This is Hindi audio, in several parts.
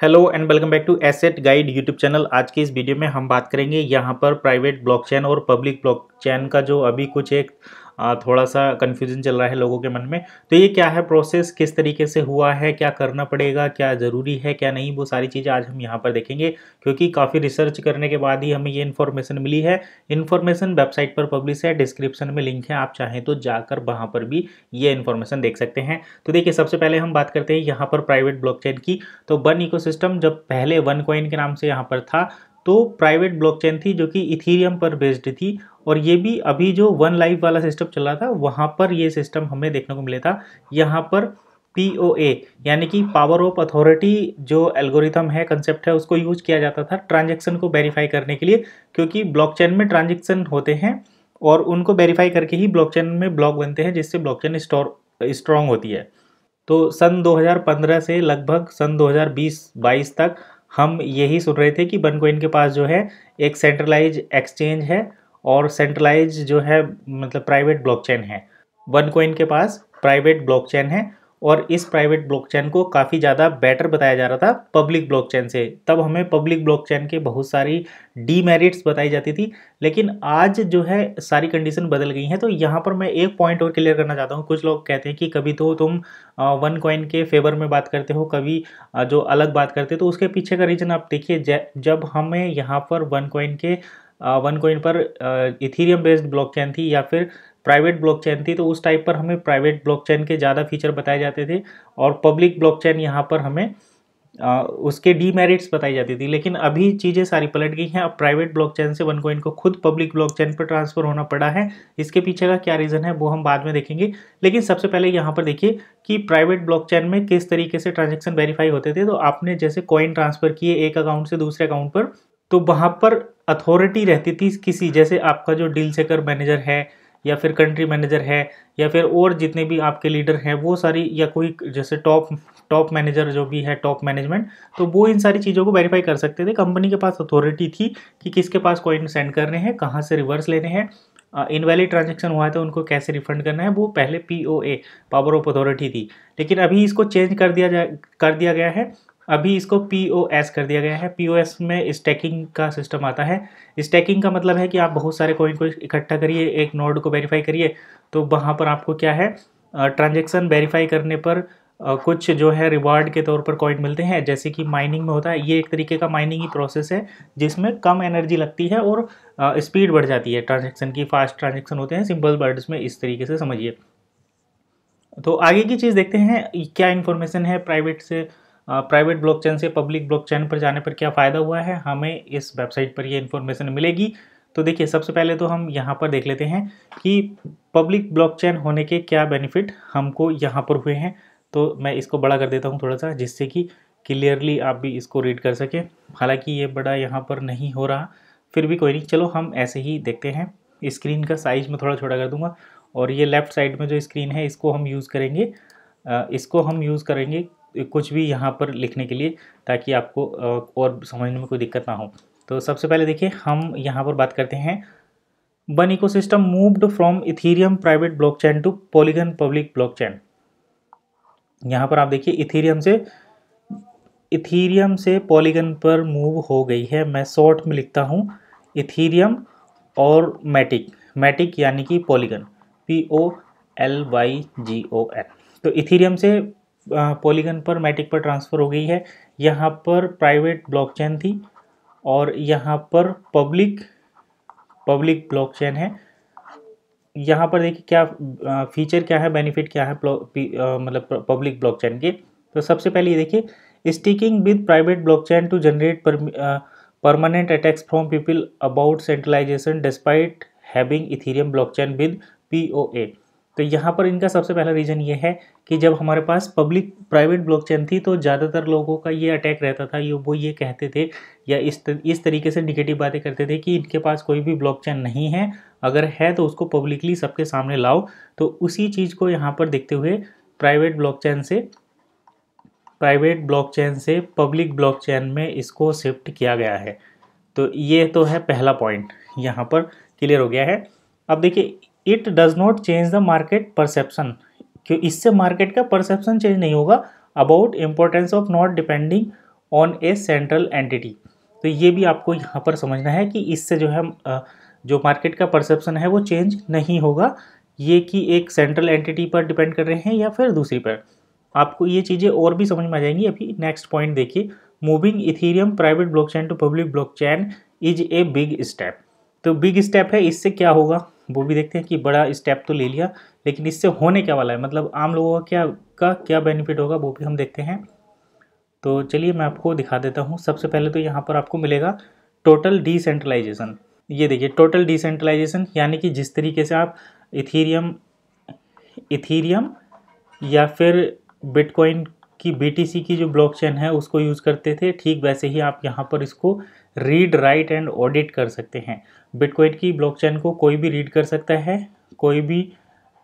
Hello and welcome back to asset guide YouTube channel. आज की इस वीडियो में हम बात करेंगे यहाँ पर प्राइवेट ब्लॉकचेन और पब्लिक ब्लॉकचेन का जो अभी कुछ एक थोड़ा सा कन्फ्यूजन चल रहा है लोगों के मन में। तो ये क्या है प्रोसेस, किस तरीके से हुआ है, क्या करना पड़ेगा, क्या ज़रूरी है क्या नहीं, वो सारी चीज़ें आज हम यहाँ पर देखेंगे। क्योंकि काफ़ी रिसर्च करने के बाद ही हमें ये इन्फॉर्मेशन मिली है। इन्फॉर्मेशन वेबसाइट पर पब्लिश है, डिस्क्रिप्शन में लिंक है, आप चाहें तो जाकर वहाँ पर भी ये इन्फॉर्मेशन देख सकते हैं। तो देखिए, सबसे पहले हम बात करते हैं यहाँ पर प्राइवेट ब्लॉकचेन की। तो वन इकोसिस्टम जब पहले वन कॉइन के नाम से यहाँ पर था तो प्राइवेट ब्लॉकचेन थी जो कि इथीरियम पर बेस्ड थी। और ये भी अभी जो वन लाइफ वाला सिस्टम चल रहा था वहाँ पर ये सिस्टम हमें देखने को मिला था। यहाँ पर POA यानी कि पावर ऑफ अथॉरिटी जो एल्गोरिथम है, कंसेप्ट है, उसको यूज किया जाता था ट्रांजेक्शन को वेरीफाई करने के लिए। क्योंकि ब्लॉकचेन में ट्रांजेक्शन होते हैं और उनको वेरीफाई करके ही ब्लॉकचेन में ब्लॉक बनते हैं, जिससे ब्लॉकचेन स्ट्रॉन्ग होती है। तो सन 2015 से लगभग सन 2020-22 तक हम यही सुन रहे थे कि बनकॉइन के पास जो है एक सेंट्रलाइज एक्सचेंज है और सेंट्रलाइज जो है मतलब प्राइवेट ब्लॉकचेन है। बनकॉइन के पास प्राइवेट ब्लॉकचेन है और इस प्राइवेट ब्लॉकचेन को काफ़ी ज़्यादा बेटर बताया जा रहा था पब्लिक ब्लॉकचेन से। तब हमें पब्लिक ब्लॉकचेन के बहुत सारी डीमेरिट्स बताई जाती थी, लेकिन आज जो है सारी कंडीशन बदल गई हैं। तो यहाँ पर मैं एक पॉइंट और क्लियर करना चाहता हूँ। कुछ लोग कहते हैं कि कभी तो तुम वन कॉइन के फेवर में बात करते हो, कभी जो अलग बात करते हो। तो उसके पीछे का रीज़न आप देखिए, जब हमें यहाँ पर वन कॉइन पर इथीरियम बेस्ड ब्लॉकचेन थी या फिर प्राइवेट ब्लॉकचेन थी, तो उस टाइप पर हमें प्राइवेट ब्लॉकचेन के ज़्यादा फीचर बताए जाते थे और पब्लिक ब्लॉकचेन यहाँ पर हमें उसके डीमेरिट्स बताई जाती थी। लेकिन अभी चीज़ें सारी पलट गई हैं। अब प्राइवेट ब्लॉकचेन से वन कॉइन को खुद पब्लिक ब्लॉकचेन पर ट्रांसफर होना पड़ा है। इसके पीछे का क्या रीज़न है वो हम बाद में देखेंगे। लेकिन सबसे पहले यहाँ पर देखिए कि प्राइवेट ब्लॉकचेन में किस तरीके से ट्रांजेक्शन वेरीफाई होते थे। तो आपने जैसे कॉइन ट्रांसफ़र किए एक अकाउंट से दूसरे अकाउंट पर, तो वहाँ पर अथॉरिटी रहती थी किसी, जैसे आपका जो डील चेकर मैनेजर है या फिर कंट्री मैनेजर है या फिर और जितने भी आपके लीडर हैं वो सारी, या कोई जैसे टॉप मैनेजर जो भी है, टॉप मैनेजमेंट, तो वो इन सारी चीज़ों को वेरीफाई कर सकते थे। कंपनी के पास अथॉरिटी थी कि किसके पास कॉइन सेंड करने हैं, कहाँ से रिवर्स लेने हैं, इनवैलिड ट्रांजेक्शन हुआ है तो उनको कैसे रिफंड करना है। वो पहले POA पावर ऑफ अथॉरिटी थी, लेकिन अभी इसको चेंज कर दिया गया है। अभी इसको POS कर दिया गया है। POS में स्टैकिंग का सिस्टम आता है। स्टैकिंग का मतलब है कि आप बहुत सारे कॉइन को इकट्ठा करिए, एक नोड को वेरीफाई करिए, तो वहाँ पर आपको क्या है, ट्रांजेक्शन वेरीफाई करने पर कुछ जो है रिवार्ड के तौर पर कॉइन मिलते हैं, जैसे कि माइनिंग में होता है। ये एक तरीके का माइनिंग ही प्रोसेस है जिसमें कम एनर्जी लगती है और स्पीड बढ़ जाती है ट्रांजेक्शन की। फास्ट ट्रांजेक्शन होते हैं, सिंपल वर्ड्स में इस तरीके से समझिए। तो आगे की चीज़ देखते हैं, क्या इन्फॉर्मेशन है प्राइवेट ब्लॉकचेन से पब्लिक ब्लॉकचेन पर जाने पर क्या फ़ायदा हुआ है, हमें इस वेबसाइट पर ये इन्फॉर्मेशन मिलेगी। तो देखिए, सबसे पहले तो हम यहाँ पर देख लेते हैं कि पब्लिक ब्लॉकचेन होने के क्या बेनिफिट हमको यहाँ पर हुए हैं। तो मैं इसको बड़ा कर देता हूँ थोड़ा सा, जिससे कि क्लियरली आप भी इसको रीड कर सकें। हालांकि ये बड़ा यहाँ पर नहीं हो रहा, फिर भी कोई नहीं, चलो हम ऐसे ही देखते हैं। स्क्रीन का साइज़ मैं थोड़ा छोटा कर दूँगा और ये लेफ़्ट साइड में जो स्क्रीन है इसको हम यूज़ करेंगे कुछ भी यहाँ पर लिखने के लिए, ताकि आपको और समझने में कोई दिक्कत ना हो। तो सबसे पहले देखिए, हम यहाँ पर बात करते हैं, one ecosystem moved from Ethereum private blockchain to Polygon public blockchain. यहाँ पर आप देखिए इथीरियम से पॉलीगन पर मूव हो गई है। मैं शॉर्ट में लिखता हूँ इथीरियम और मैटिक यानी कि पॉलीगन, POLYGON। तो इथीरियम से पॉलीगन पर मैटिक पर ट्रांसफ़र हो गई है। यहाँ पर प्राइवेट ब्लॉकचेन थी और यहाँ पर पब्लिक ब्लॉकचेन है। यहाँ पर देखिए क्या फीचर क्या है, बेनिफिट क्या है मतलब पब्लिक ब्लॉकचेन के। तो सबसे पहले ये देखिए, sticking with private blockchain to generate permanent attacks from people about centralisation despite having Ethereum blockchain with POA। तो यहाँ पर इनका सबसे पहला रीज़न ये है कि जब हमारे पास प्राइवेट ब्लॉकचेन थी तो ज़्यादातर लोगों का ये अटैक रहता था, वो ये कहते थे या इस तरीके से निगेटिव बातें करते थे कि इनके पास कोई भी ब्लॉकचेन नहीं है, अगर है तो उसको पब्लिकली सबके सामने लाओ। तो उसी चीज़ को यहाँ पर देखते हुए प्राइवेट ब्लॉकचेन से पब्लिक ब्लॉकचेन में इसको शिफ्ट किया गया है। तो ये तो है पहला पॉइंट, यहाँ पर क्लियर हो गया है। अब देखिए, it does not change the market perception, क्यों इससे मार्केट का परसेप्शन चेंज नहीं होगा about importance of not depending on A central entity. तो ये भी आपको यहाँ पर समझना है कि इससे जो है जो मार्केट का परसेप्शन है वो चेंज नहीं होगा, ये कि एक सेंट्रल एंटिटी पर डिपेंड कर रहे हैं या फिर दूसरी पर। आपको ये चीज़ें और भी समझ में आ जाएंगी। अभी नेक्स्ट पॉइंट देखिए, moving Ethereum private blockchain to public blockchain is a big step. तो बिग स्टेप है, इससे क्या होगा वो भी देखते हैं कि बड़ा स्टेप तो ले लिया, लेकिन इससे होने क्या वाला है, मतलब आम लोगों का क्या बेनिफिट होगा वो भी हम देखते हैं। तो चलिए मैं आपको दिखा देता हूँ। सबसे पहले तो यहाँ पर आपको मिलेगा टोटल डिसेंट्रलाइजेशन। ये देखिए टोटल डिसेंट्रलाइजेशन, यानी कि जिस तरीके से आप इथेरियम या फिर बिटकॉइन की BTC की जो ब्लॉकचेन है उसको यूज़ करते थे, ठीक वैसे ही आप यहाँ पर इसको रीड राइट एंड ऑडिट कर सकते हैं। बिटकॉइन की ब्लॉकचेन को कोई भी रीड कर सकता है, कोई भी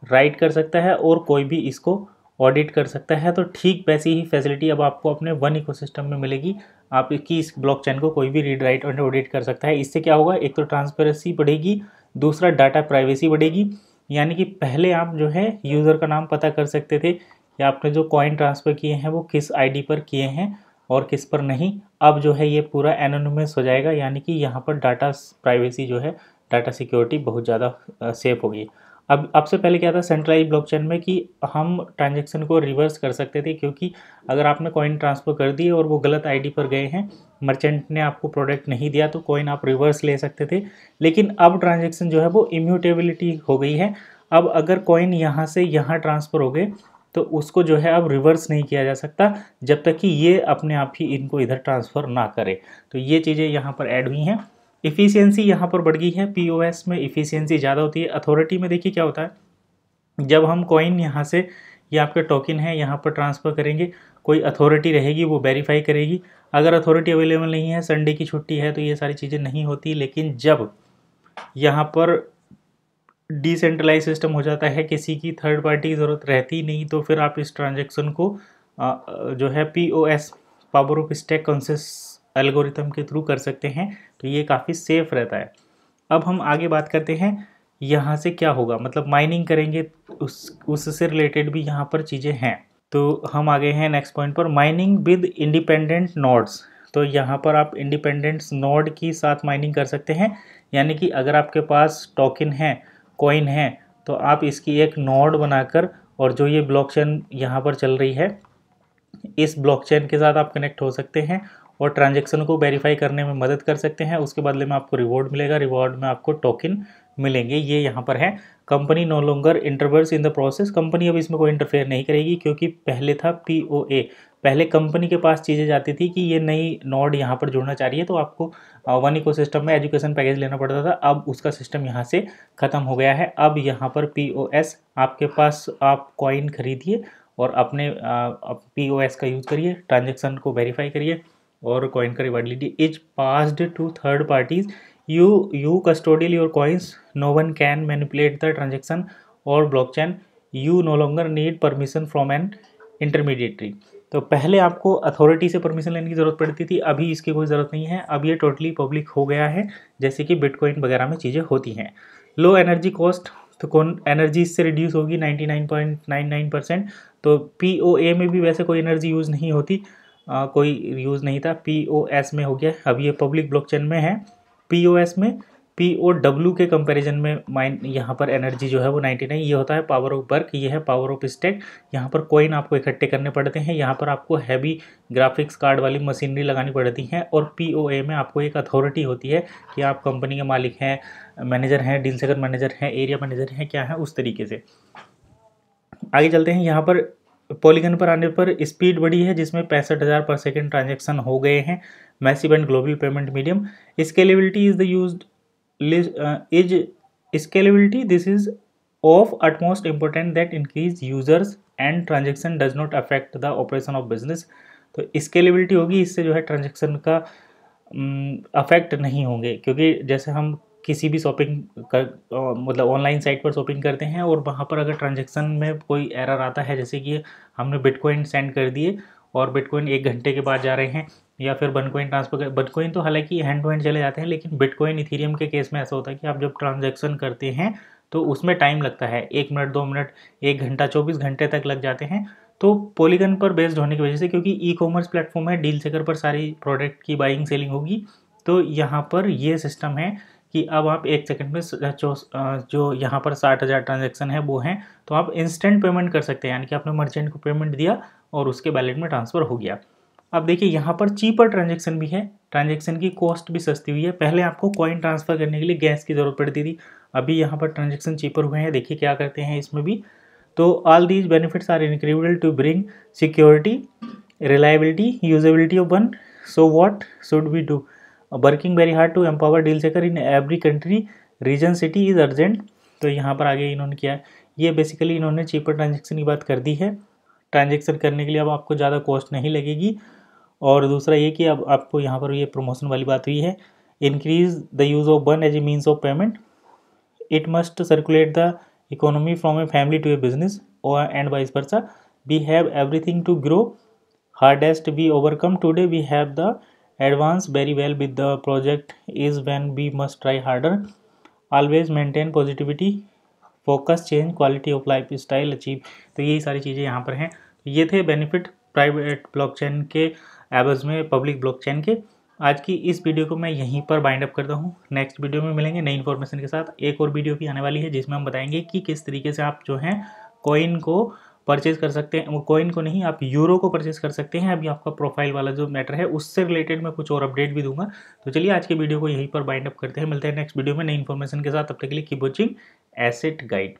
राइट कर सकता है और कोई भी इसको ऑडिट कर सकता है। तो ठीक वैसी ही फैसिलिटी अब आपको अपने वन इकोसिस्टम में मिलेगी। आपकी इस ब्लॉकचेन को कोई भी रीड राइट एंड ऑडिट कर सकता है। इससे क्या होगा, एक तो ट्रांसपेरेंसी बढ़ेगी, दूसरा डाटा प्राइवेसी बढ़ेगी। यानी कि पहले आप जो है यूज़र का नाम पता कर सकते थे कि आपने जो कॉइन ट्रांसफ़र किए हैं वो किस आईडी पर किए हैं और किस पर नहीं। अब जो है ये पूरा एनोनिमस हो जाएगा, यानी कि यहाँ पर डाटा प्राइवेसी जो है, डाटा सिक्योरिटी बहुत ज़्यादा सेफ होगी। अब से पहले क्या था सेंट्रलाइज ब्लॉकचेन में कि हम ट्रांजैक्शन को रिवर्स कर सकते थे, क्योंकि अगर आपने कॉइन ट्रांसफ़र कर दिए और वो गलत आईडी पर गए हैं, मर्चेंट ने आपको प्रोडक्ट नहीं दिया, तो कॉइन आप रिवर्स ले सकते थे। लेकिन अब ट्रांजैक्शन जो है वो इम्यूटेबिलिटी हो गई है। अब अगर कॉइन यहाँ से यहाँ ट्रांसफ़र हो गए तो उसको जो है अब रिवर्स नहीं किया जा सकता जब तक कि ये अपने आप ही इनको इधर ट्रांसफ़र ना करे। तो ये चीज़ें यहाँ पर ऐड हुई हैं। इफ़िशियंसी यहाँ पर बढ़ गई है, POS में इफ़िशियंसी ज़्यादा होती है। अथॉरिटी में देखिए क्या होता है, जब हम कॉइन यहाँ से, ये आपके टोकन है, यहाँ पर ट्रांसफ़र करेंगे, कोई अथॉरिटी रहेगी वो वेरीफाई करेगी। अगर अथॉरिटी अवेलेबल नहीं है, संडे की छुट्टी है, तो ये सारी चीज़ें नहीं होती। लेकिन जब यहाँ पर डिसेंट्रलाइज सिस्टम हो जाता है, किसी की थर्ड पार्टी की ज़रूरत रहती नहीं, तो फिर आप इस ट्रांजैक्शन को जो है POS power of stack consensus algorithm के थ्रू कर सकते हैं। तो ये काफ़ी सेफ रहता है। अब हम आगे बात करते हैं यहाँ से क्या होगा, मतलब माइनिंग करेंगे, उससे रिलेटेड भी यहाँ पर चीज़ें हैं। तो हम आगे हैं नेक्स्ट पॉइंट पर, माइनिंग विद इंडिपेंडेंट नोड्स। तो यहाँ पर आप इंडिपेंडेंट नोड की साथ माइनिंग कर सकते हैं। यानी कि अगर आपके पास टोकन है, कॉइन है, तो आप इसकी एक नोड बनाकर, और जो ये ब्लॉकचेन यहाँ पर चल रही है, इस ब्लॉकचेन के साथ आप कनेक्ट हो सकते हैं और ट्रांजैक्शन को वेरीफाई करने में मदद कर सकते हैं। उसके बदले में आपको रिवॉर्ड मिलेगा, रिवॉर्ड में आपको टोकन मिलेंगे। ये यहाँ पर है। Company no longer interferes in the process. Company अब इसमें कोई इंटरफेयर नहीं करेगी, क्योंकि पहले था POA। पहले कंपनी के पास चीज़ें जाती थी कि ये नई नोड यहाँ पर जुड़ना चाह रही है, तो आपको वन इकोसिस्टम में एजुकेशन पैकेज लेना पड़ता था। अब उसका सिस्टम यहाँ से ख़त्म हो गया है। अब यहाँ पर POS आपके पास, आप कॉइन खरीदिए और अपने POS का यूज़ करिए, ट्रांजेक्शन को वेरीफाई करिए और कॉइन का रिवॉर्ड लीजिए। Is passed to third parties, you custodial your coins, no one can manipulate the transaction or blockchain, you no longer need permission from an intermediary। तो पहले आपको अथॉरिटी से परमिशन लेने की ज़रूरत पड़ती थी, अभी इसकी कोई ज़रूरत नहीं है। अब ये टोटली पब्लिक हो गया है, जैसे कि बिटकॉइन वगैरह में चीज़ें होती हैं। लो एनर्जी कॉस्ट, तो कौन एनर्जी इससे रिड्यूस होगी 99.99%। तो POA में भी वैसे कोई एनर्जी यूज़ नहीं होती, कोई यूज़ नहीं था, POS में हो गया। अब ये पब्लिक ब्लॉकचेन में है। POS में POW के कंपैरिजन में यहाँ पर एनर्जी जो है वो 99, ये होता है पावर ऑफ वर्क, ये है पावर ऑफ स्टैक। यहाँ पर कॉइन आपको इकट्ठे करने पड़ते हैं, यहाँ पर आपको हैवी ग्राफिक्स कार्ड वाली मशीनरी लगानी पड़ती है। और POA में आपको एक अथॉरिटी होती है कि आप कंपनी के मालिक हैं, मैनेजर हैं, डील सेकर मैनेजर हैं, एरिया मैनेजर हैं, क्या है उस तरीके से। आगे चलते हैं। यहाँ पर पॉलीगन पर आने पर स्पीड बढ़ी है, जिसमें 65,000 पर सेकेंड ट्रांजेक्शन हो गए हैं। Massive and global payment medium. Scalability is the used scalability, this is of utmost important that increase users and transaction does not affect the operation of business। तो स्केलेबिलिटी होगी, इससे जो है ट्रांजेक्शन का अफेक्ट नहीं होंगे, क्योंकि जैसे हम किसी भी शॉपिंग कर मतलब ऑनलाइन साइट पर शॉपिंग करते हैं और वहाँ पर अगर ट्रांजैक्शन में कोई एरर आता है, जैसे कि हमने बिटकॉइन सेंड कर दिए और बिटकॉइन 1 घंटे के बाद जा रहे हैं, या फिर बिटकॉइन ट्रांसफर कर, बिटकॉइन तो हालांकि हैंड टू हैंड चले जाते हैं, लेकिन बिटकॉइन इथेरियम के केस में ऐसा होता है कि आप जब ट्रांजैक्शन करते हैं तो उसमें टाइम लगता है, 1 मिनट 2 मिनट 1 घंटा 24 घंटे तक लग जाते हैं। तो पॉलीगन पर बेस्ड होने की वजह से, क्योंकि ई कॉमर्स प्लेटफॉर्म है, डील चेकर पर सारी प्रोडक्ट की बाइंग सेलिंग होगी, तो यहाँ पर ये सिस्टम है कि अब आप 1 सेकंड में जो यहाँ पर 60,000 ट्रांजैक्शन है वो हैं, तो आप इंस्टेंट पेमेंट कर सकते हैं, यानी कि आपने मर्चेंट को पेमेंट दिया और उसके वैलेट में ट्रांसफ़र हो गया। अब देखिए यहाँ पर चीपर ट्रांजैक्शन भी है, ट्रांजैक्शन की कॉस्ट भी सस्ती हुई है। पहले आपको कॉइन ट्रांसफ़र करने के लिए गैस की ज़रूरत पड़ती थी, अभी यहाँ पर ट्रांजैक्शन चीपर हुए हैं। देखिए क्या करते हैं इसमें भी। तो all these benefits are incredible to bring security, reliability, usability of one. So what should we do? Working very hard to empower deal checker in every country, region, city is urgent. तो यहाँ पर आगे इन्होंने किया है, ये बेसिकली इन्होंने चीपर ट्रांजैक्शन की बात कर दी है। ट्रांजैक्शन करने के लिए अब आपको ज़्यादा कॉस्ट नहीं लगेगी। और दूसरा ये कि अब आपको यहाँ पर ये प्रमोशन वाली बात हुई है, increase the use of one as a means of payment, it must circulate the economy from a family to a business and vice versa, we have everything to grow, hardest we overcome today, we have the advance very well with the project is when we must try harder, always maintain positivity, focus, change quality of life style, achieve। तो यही सारी चीज़ें यहाँ पर हैं। ये थे बेनिफिट प्राइवेट ब्लॉकचेन के एवज में पब्लिक ब्लॉकचेन के। आज की इस वीडियो को मैं यहीं पर बाइंड अप करता हूँ। नेक्स्ट वीडियो में मिलेंगे नई इन्फॉर्मेशन के साथ। एक और वीडियो भी आने वाली है जिसमें हम बताएंगे कि किस तरीके से आप जो हैं कॉइन को परचेज कर सकते हैं, वो कॉइन को नहीं, आप यूरो को परचेज कर सकते हैं। अभी आपका प्रोफाइल वाला जो मैटर है उससे रिलेटेड मैं कुछ और अपडेट भी दूंगा। तो चलिए आज के वीडियो को यहीं पर बाइंड अप करते हैं, मिलते हैं नेक्स्ट वीडियो में नई इन्फॉर्मेशन के साथ। तब तक के लिए कीप वॉचिंग एसेट गाइड।